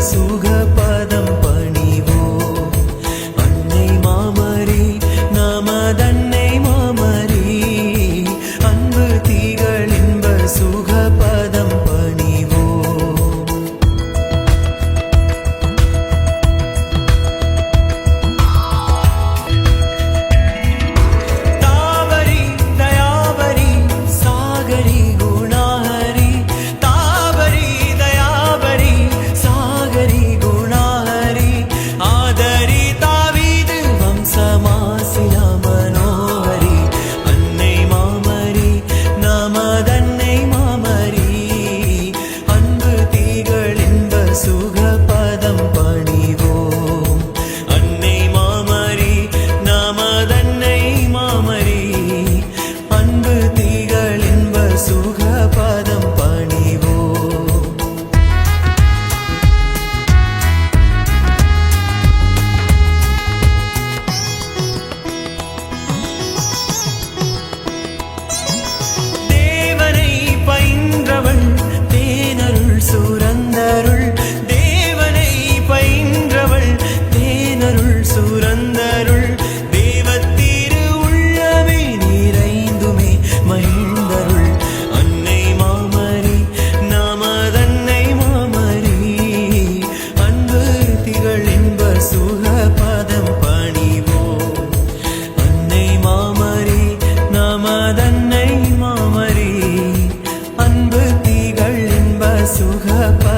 சுகபதம் பணிவோ அன்னை மாமரி நமதன்னை மாமரி அன்பு திகழ் இன்ப சுகபதம் பணிவோ தாவரி தயாவரி சாகரி குணாஹரி தாவரி தயாவரி சாகரி குணாஹரி ஆதரி தாவீது வம்சமாசில மனோஹரி அன்னை மாமரி நமதன்னை மாமரி அன்பு திகழ் இன்ப சுகபதம் பணிவோம் அன்னை மாமரி நமதன்னை மாமரி அன்பு திகழ் இன்ப சுகபதம் பணிவோம் தேவனை பயின்றவள் தேனருள் சுரந்தருள் தேவனை பயின்றவள் தேனருள் சுரந்தருள் தேவத்திரு உள்ளமே நிறைந்துமே மகிழ்ந்தருள் அன்னை மாமரி நமதன்னை மாமரி அன்பு திகழ் இன்ப சுகபதம் பணிவோம் அன்னை மாமரி நமதன்னை மாமரி அன்பு திகழ் இன்ப சுகபதம்